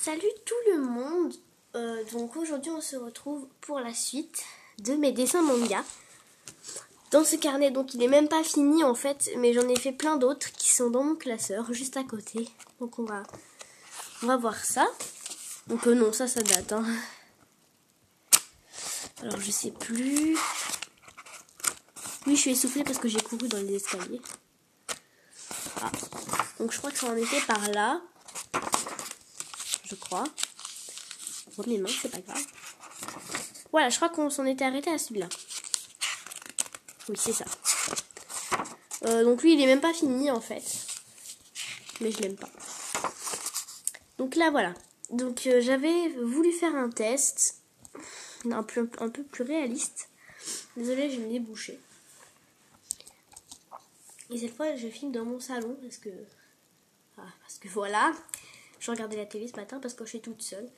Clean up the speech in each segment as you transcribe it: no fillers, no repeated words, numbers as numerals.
Salut tout le monde. Donc aujourd'hui on se retrouve pour la suite de mes dessins manga. Dans ce carnet, donc il est même pas fini en fait, mais j'en ai fait plein d'autres qui sont dans mon classeur juste à côté. Donc on va voir ça. Donc non, ça date. Hein. Alors je sais plus. Oui, je suis essoufflée parce que j'ai couru dans les escaliers. Ah. Donc je crois que ça en était par là. Je crois. Oh, mes mains, c'est pas grave. Voilà, je crois qu'on s'en était arrêté à celui-là. Oui, c'est ça. Donc lui, il est même pas fini en fait. Mais je l'aime pas. Donc là, voilà. Donc j'avais voulu faire un test. Un peu plus réaliste. Désolée, je vais me déboucher. Et cette fois, je filme dans mon salon parce que voilà. Je regardais la télé ce matin parce que je suis toute seule.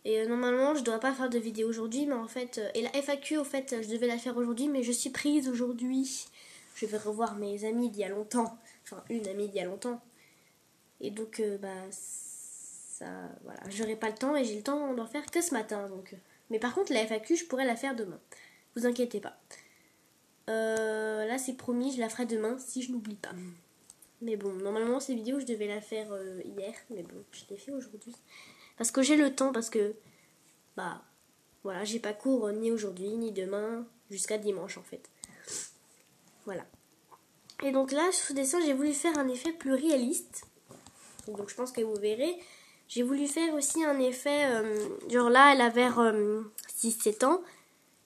Et normalement, je dois pas faire de vidéo aujourd'hui, mais en fait... et la FAQ, au fait, je devais la faire aujourd'hui, mais je suis prise aujourd'hui. Je vais revoir mes amis d'il y a longtemps. Enfin, une amie d'il y a longtemps. Et donc, ça... Voilà, j'aurai pas le temps et j'ai le temps d'en faire que ce matin, donc... Mais par contre, la FAQ, je pourrais la faire demain. Vous inquiétez pas. Là, c'est promis, je la ferai demain, si je n'oublie pas. Mais bon, normalement, cette vidéo, je devais la faire hier, mais bon, je l'ai fait aujourd'hui. Parce que j'ai le temps, parce que, voilà, j'ai pas cours ni aujourd'hui, ni demain, jusqu'à dimanche, en fait. Voilà. Et donc là, sur ce dessin, j'ai voulu faire un effet plus réaliste. Donc je pense que vous verrez. J'ai voulu faire aussi un effet, genre là, elle a vers 6-7 ans.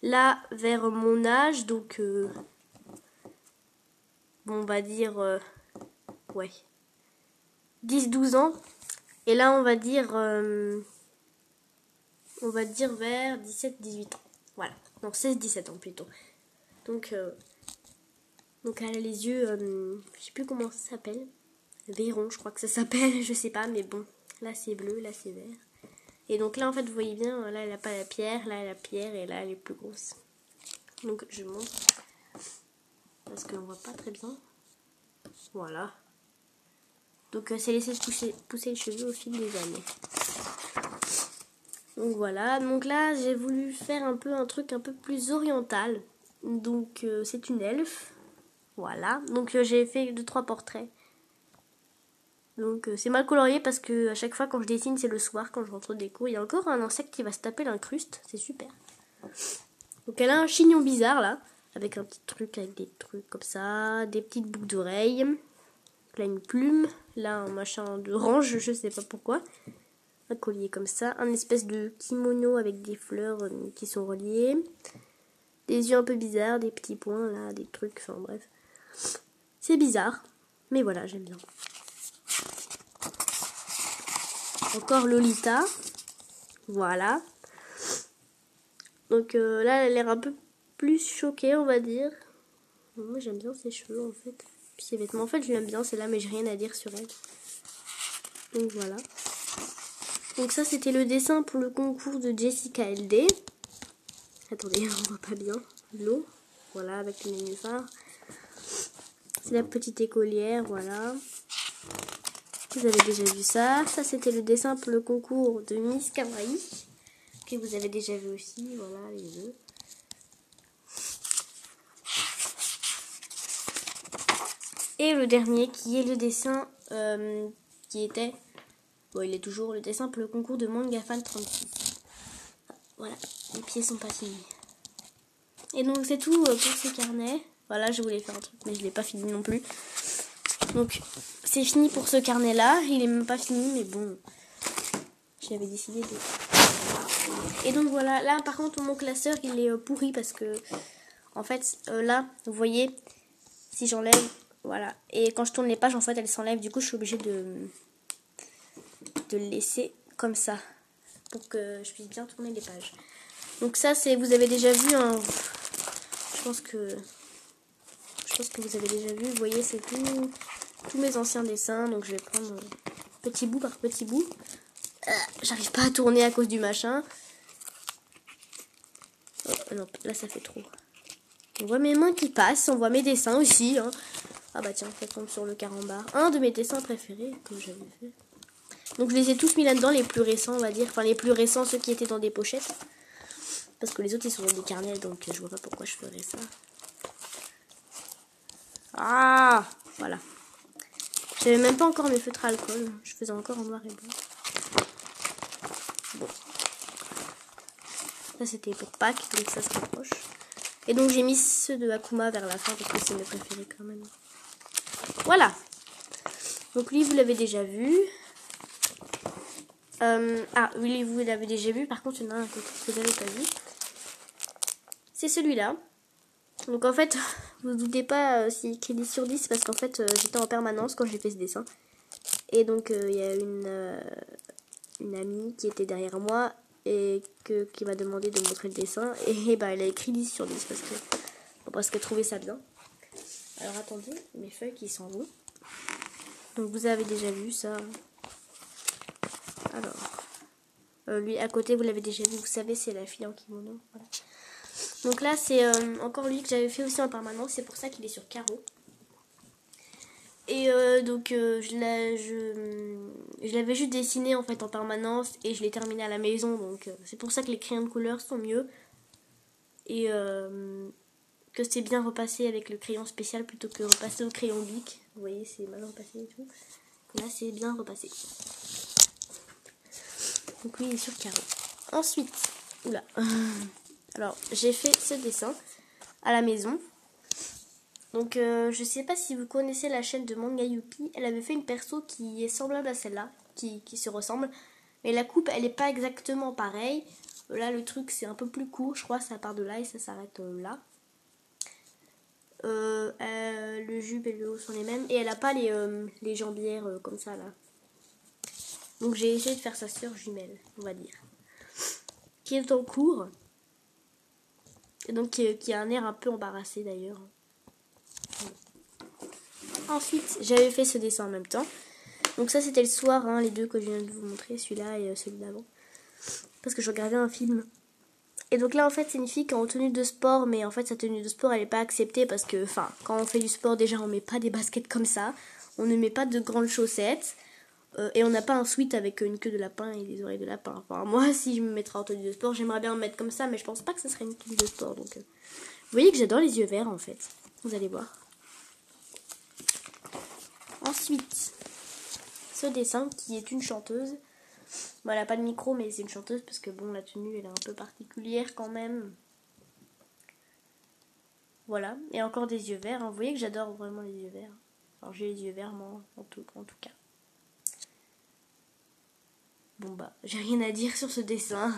Là, vers mon âge, donc, bon, on va dire, ouais, 10-12 ans. Et là, on va dire vers 17-18 ans. Voilà. Donc 16-17 ans plutôt. Donc elle a les yeux, je sais plus comment ça s'appelle. Véron, je crois que ça s'appelle, je sais pas, mais bon. Là c'est bleu, là c'est vert. Et donc là en fait vous voyez bien, là elle a pas la pierre, là elle a la pierre et là elle est plus grosse. Donc je montre. Parce qu'on voit pas très bien. Voilà. Donc c'est laissé pousser les cheveux au fil des années. Donc voilà, donc là j'ai voulu faire un truc un peu plus oriental. Donc c'est une elfe. Voilà, donc j'ai fait 2-3 portraits. Donc c'est mal colorié parce que à chaque fois quand je dessine c'est le soir quand je rentre des cours. Il y a encore un insecte qui va se taper l'incruste, c'est super. Donc elle a un chignon bizarre là, avec un petit truc, avec des trucs comme ça, des petites boucles d'oreilles. Là une plume, là un machin d'orange, je sais pas pourquoi. Un collier comme ça, un espèce de kimono avec des fleurs qui sont reliées. Des yeux un peu bizarres, des petits points là, des trucs, enfin bref. C'est bizarre, mais voilà, j'aime bien. Encore Lolita. Voilà. Donc là, elle a l'air un peu plus choquée, on va dire. Moi, j'aime bien ses cheveux, en fait. Puis ses vêtements, en fait, je l'aime bien, c'est là, mais j'ai rien à dire sur elle. Donc voilà. Donc ça, c'était le dessin pour le concours de Jessica LD. Attendez, on voit pas bien. L'eau. Voilà, avec le nénuphar. C'est la petite écolière, voilà. Vous avez déjà vu ça. Ça, c'était le dessin pour le concours de Miss Kawaii. Que vous avez déjà vu aussi. Voilà, les deux. Et le dernier, qui est le dessin qui était... Bon, il est toujours le dessin pour le concours de Manga Fan 36. Voilà, les pieds sont pas finis. Et donc, c'est tout pour ce carnet. Voilà, je voulais faire un truc, mais je l'ai pas fini non plus. Donc, c'est fini pour ce carnet-là. Il est même pas fini, mais bon, j'avais décidé de... Et donc voilà, là par contre mon classeur il est pourri parce que en fait là vous voyez si j'enlève, voilà, et quand je tourne les pages en fait elles s'enlèvent, du coup je suis obligée de le laisser comme ça pour que je puisse bien tourner les pages. Donc ça c'est, vous avez déjà vu, hein, je pense que vous avez déjà vu, vous voyez c'est tous mes anciens dessins, donc je vais prendre petit bout par petit bout. J'arrive pas à tourner à cause du machin. Oh, non, là ça fait trop. On voit mes mains qui passent, on voit mes dessins aussi. Hein. Ah bah tiens, ça tombe sur le carambar. Un de mes dessins préférés que j'avais fait. Donc je les ai tous mis là-dedans, les plus récents on va dire. Enfin les plus récents, ceux qui étaient dans des pochettes. Parce que les autres ils sont dans des carnets, donc je vois pas pourquoi je ferais ça. Ah, voilà. J'avais même pas encore mes feutres à alcool. Je faisais encore en noir et blanc. Bon. Ça c'était pour Pâques, donc ça se rapproche. Et donc j'ai mis ceux de Akuma vers la fin parce que c'est mes préférés quand même. Voilà. Donc lui vous l'avez déjà vu. Ah oui vous l'avez déjà vu. Par contre il y en a un que vous n'avez pas vu. C'est celui-là. Donc en fait, vous doutez pas s'il écrit 10 sur 10 parce qu'en fait j'étais en permanence quand j'ai fait ce dessin. Et donc il y a une amie qui était derrière moi et qui m'a demandé de montrer le dessin. Et bah elle a écrit 10 sur 10 parce qu'elle trouvait ça bien. Alors attendez, mes feuilles qui s'en vont. Donc vous avez déjà vu ça. Alors, lui à côté vous l'avez déjà vu, vous savez c'est la fille en kimono. Voilà. Donc là c'est encore lui que j'avais fait aussi en permanence, c'est pour ça qu'il est sur carreau. Et donc je l'avais juste dessiné en fait en permanence et je l'ai terminé à la maison, donc c'est pour ça que les crayons de couleur sont mieux. Et que c'est bien repassé avec le crayon spécial plutôt que repasser au crayon bic. Vous voyez c'est mal repassé et tout. Là c'est bien repassé. Donc lui il est sur carreau. Ensuite, oula. Alors j'ai fait ce dessin à la maison. Donc je sais pas si vous connaissez la chaîne de Manga Youpi. Elle avait fait une perso qui est semblable à celle-là, qui se ressemble. Mais la coupe elle est pas exactement pareille. Là le truc c'est un peu plus court, je crois ça part de là et ça s'arrête là. Le jupe et le haut sont les mêmes. Et elle a pas les jambières comme ça là. Donc j'ai essayé de faire sa sœur jumelle, on va dire. Qui est en cours. Et donc qui a un air un peu embarrassé d'ailleurs. Ensuite, j'avais fait ce dessin en même temps. Donc ça, c'était le soir, hein, les deux que je viens de vous montrer, celui-là et celui d'avant. Parce que je regardais un film. Et donc là, en fait, c'est une fille qui est en tenue de sport, mais en fait, sa tenue de sport, elle n'est pas acceptée parce que, enfin, quand on fait du sport, déjà, on met pas des baskets comme ça. On ne met pas de grandes chaussettes. Et on n'a pas un sweat avec une queue de lapin et des oreilles de lapin. Enfin, moi, si je me mettrais en tenue de sport, j'aimerais bien me mettre comme ça, mais je pense pas que ce serait une tenue de sport. Donc, vous voyez que j'adore les yeux verts, en fait. Vous allez voir. Ensuite, ce dessin qui est une chanteuse. Bon, elle n'a pas de micro, mais c'est une chanteuse parce que bon, la tenue elle est un peu particulière quand même. Voilà, et encore des yeux verts. Hein. Vous voyez que j'adore vraiment les yeux verts. Alors j'ai les yeux verts, moi, en tout cas. Bon bah, j'ai rien à dire sur ce dessin.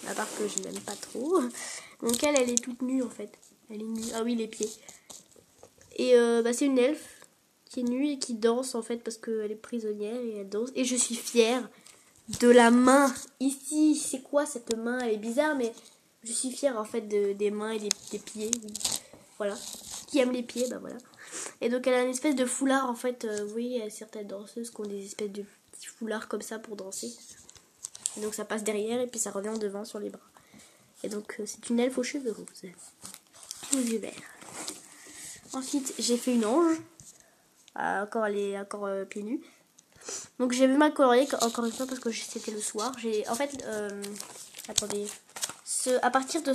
À part que je l'aime pas trop. Donc elle est toute nue en fait. Elle est nue. Ah oui, les pieds. Et bah, c'est une elfe qui est nue et qui danse en fait parce qu'elle est prisonnière et elle danse. Et je suis fière de la main ici. C'est quoi cette main? Elle est bizarre, mais je suis fière en fait des mains et des pieds. Oui. Voilà. Qui aime les pieds, bah voilà. Et donc elle a une espèce de foulard en fait. Oui, il y a certaines danseuses qui ont des espèces de petits foulards comme ça pour danser. Et donc ça passe derrière et puis ça revient en devant sur les bras. Et donc c'est une elfe aux cheveux roses. Aux yeux verts. Ensuite j'ai fait une ange. Elle est encore pieds nus. Donc j'ai vu ma colorier encore une fois parce que c'était le soir. En fait, attendez. À partir de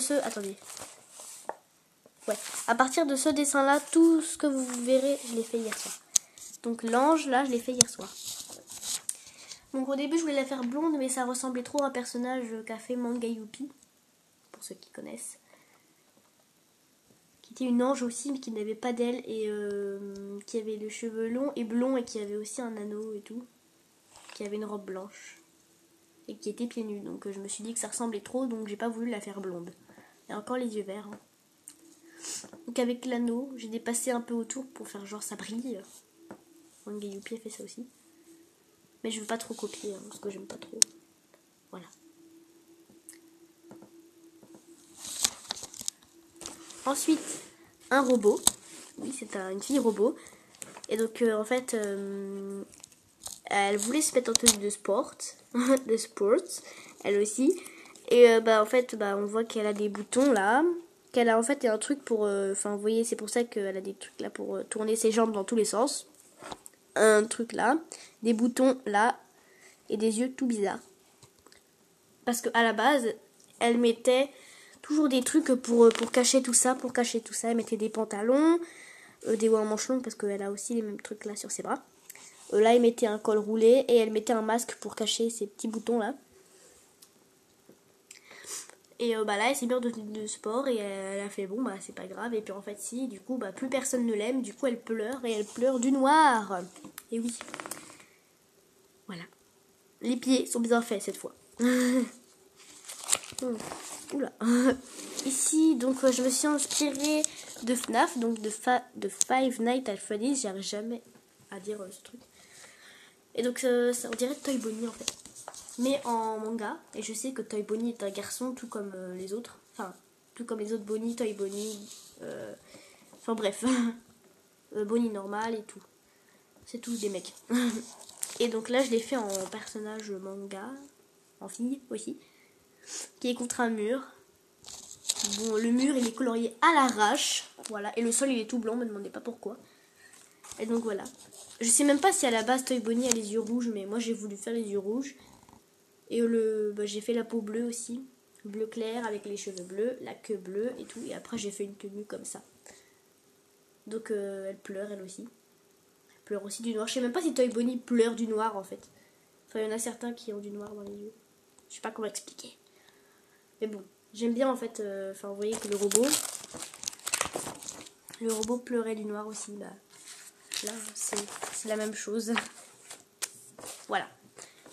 ce dessin-là, tout ce que vous verrez, je l'ai fait hier soir. Donc l'ange, là, je l'ai fait hier soir. Donc au début, je voulais la faire blonde, mais ça ressemblait trop à un personnage qu'a fait Manga Youpi, pour ceux qui connaissent. Qui était une ange aussi, mais qui n'avait pas d'aile et qui avait les cheveux longs et blonds et qui avait aussi un anneau et tout. Qui avait une robe blanche et qui était pieds nus. Donc je me suis dit que ça ressemblait trop, donc j'ai pas voulu la faire blonde. Et encore les yeux verts. Hein. Donc avec l'anneau, j'ai dépassé un peu autour pour faire genre ça brille. Manga Youpi a fait ça aussi. Mais je veux pas trop copier, hein, parce que j'aime pas trop. Voilà. Ensuite, un robot. Oui, c'est une fille robot. Et donc en fait, elle voulait se mettre en tenue de sport. De sport, elle aussi. Et en fait, on voit qu'elle a des boutons là. Qu'elle a en fait un truc pour... Enfin, vous voyez, c'est pour ça qu'elle a des trucs là pour tourner ses jambes dans tous les sens. Un truc là. Des boutons là. et des yeux tout bizarres. Parce qu'à la base, elle mettait toujours des trucs pour cacher tout ça, Elle mettait des pantalons, des hauts en manches longues parce qu'elle a aussi les mêmes trucs là sur ses bras. Là, elle mettait un col roulé et elle mettait un masque pour cacher ses petits boutons là. Et là, elle s'est mis de sport et elle a fait bon, bah c'est pas grave. Et puis en fait, si, du coup, bah plus personne ne l'aime. Du coup, elle pleure et elle pleure du noir. Et oui. Voilà. Les pieds sont bien faits cette fois. Oula. Ici, donc, je me suis inspirée de FNAF, donc de Five Nights at Freddy's. J'arrive jamais à dire ce truc. Et donc, ça, on dirait Toy Bonnie en fait. Mais en manga. Et je sais que Toy Bonnie est un garçon, tout comme les autres. Enfin, tout comme les autres Bonnie, Toy Bonnie. Enfin, bref. Bonnie normal et tout. C'est tous des mecs. Et donc là, je l'ai fait en personnage manga. En fille aussi. Qui est contre un mur. Bon, le mur, il est colorié à l'arrache. Voilà. Et le sol, il est tout blanc. Me demandez pas pourquoi. Et donc voilà. Je sais même pas si à la base Toy Bonnie a les yeux rouges, mais moi j'ai voulu faire les yeux rouges. Et j'ai fait la peau bleue aussi. Bleu clair avec les cheveux bleus, la queue bleue et tout. Et après j'ai fait une tenue comme ça. Donc elle pleure elle aussi. Elle pleure aussi du noir. Je sais même pas si Toy Bonnie pleure du noir en fait. Enfin il y en a certains qui ont du noir dans les yeux. Je sais pas comment expliquer. Mais bon, j'aime bien en fait. Enfin vous voyez que le robot pleurait du noir aussi. Bah là c'est la même chose. Voilà.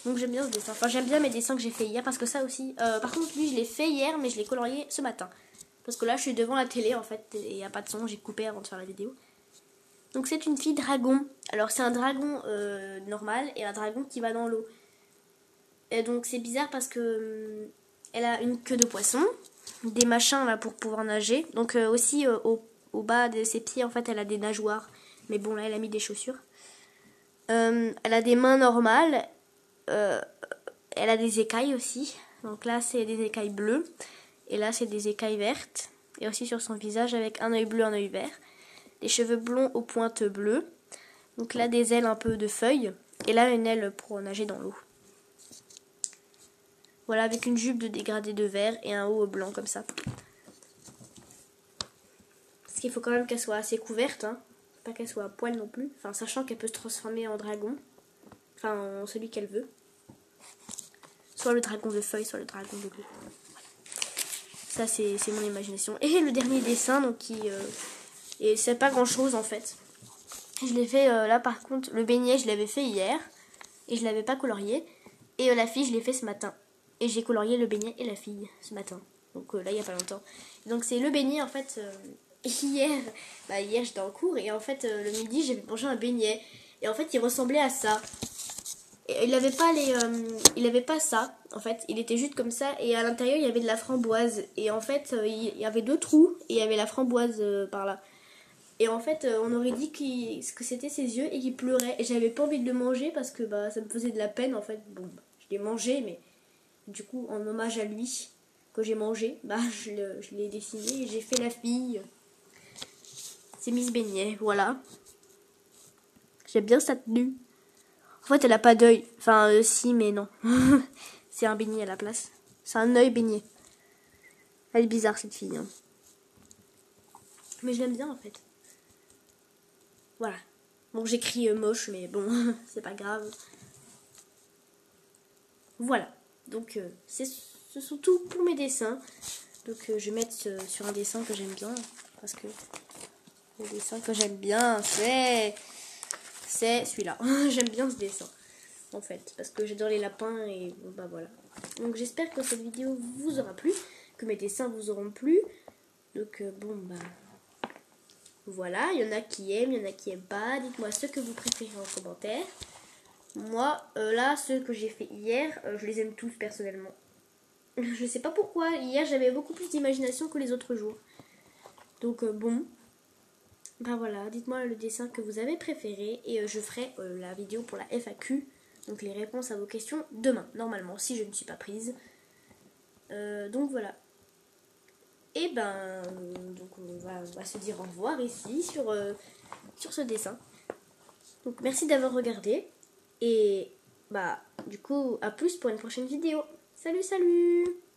Donc j'aime bien ce dessin. Enfin j'aime bien mes dessins que j'ai fait hier parce que ça aussi. Par contre lui je l'ai fait hier mais je l'ai colorié ce matin. Parce que là je suis devant la télé en fait et il n'y a pas de son. J'ai coupé avant de faire la vidéo. Donc c'est une fille dragon. Alors c'est un dragon normal et un dragon qui va dans l'eau. Et donc c'est bizarre parce que elle a une queue de poisson. Des machins là pour pouvoir nager. Donc aussi au bas de ses pieds en fait elle a des nageoires. Mais bon là elle a mis des chaussures. Elle a des mains normales. Elle a des écailles aussi. Donc là, c'est des écailles bleues. Et là, c'est des écailles vertes. Et aussi sur son visage avec un œil bleu, un œil vert. Des cheveux blonds aux pointes bleues. Donc là, des ailes un peu de feuilles. Et là, une aile pour nager dans l'eau. Voilà, avec une jupe de dégradé de vert et un haut blanc comme ça. Parce qu'il faut quand même qu'elle soit assez couverte. Hein. Pas qu'elle soit à poil non plus. Enfin, sachant qu'elle peut se transformer en dragon. Enfin, en celui qu'elle veut. Soit le dragon de feuilles, soit le dragon de l'eau. Ça, c'est mon imagination. Et le dernier dessin, donc et c'est pas grand chose en fait. Je l'ai fait là par contre, le beignet, je l'avais fait hier. Et je l'avais pas colorié. Et la fille, je l'ai fait ce matin. Et j'ai colorié le beignet et la fille ce matin. Donc là, il y a pas longtemps. Donc c'est le beignet en fait. Hier j'étais en cours. Et en fait, le midi, j'avais mangé un beignet. Et en fait, il ressemblait à ça. Il avait pas il avait pas ça en fait, il était juste comme ça et à l'intérieur il y avait de la framboise et en fait il y avait 2 trous et il y avait la framboise par là. Et en fait on aurait dit que c'était ses yeux et qu'il pleurait et j'avais pas envie de le manger parce que bah ça me faisait de la peine en fait. Bon, je l'ai mangé mais du coup en hommage à lui que j'ai mangé, bah je l'ai dessiné et j'ai fait la fille. C'est Miss Beignet, voilà. J'aime bien sa tenue. En fait, elle a pas d'œil. Enfin, si, mais non. C'est un beignet à la place. C'est un œil beignet. Elle est bizarre, cette fille. Hein. Mais je l'aime bien, en fait. Voilà. Bon, j'écris moche, mais bon, c'est pas grave. Voilà. Donc, ce sont tout pour mes dessins. Donc, je vais mettre sur un dessin que j'aime bien. Parce que le dessin que j'aime bien, c'est celui-là. J'aime bien ce dessin. En fait, parce que j'adore les lapins et bon, bah voilà. Donc j'espère que cette vidéo vous aura plu, que mes dessins vous auront plu. Donc bon bah voilà, il y en a qui aiment, il y en a qui aiment pas. Dites-moi ce que vous préférez en commentaire. Moi là, ceux que j'ai fait hier, je les aime tous personnellement. Je sais pas pourquoi, hier j'avais beaucoup plus d'imagination que les autres jours. Donc bon, bah voilà, dites-moi le dessin que vous avez préféré et je ferai la vidéo pour la FAQ. Donc les réponses à vos questions demain, normalement, si je ne suis pas prise. Donc voilà. Et ben, donc on va se dire au revoir ici sur ce dessin. Donc merci d'avoir regardé. Et du coup, à plus pour une prochaine vidéo. Salut, salut!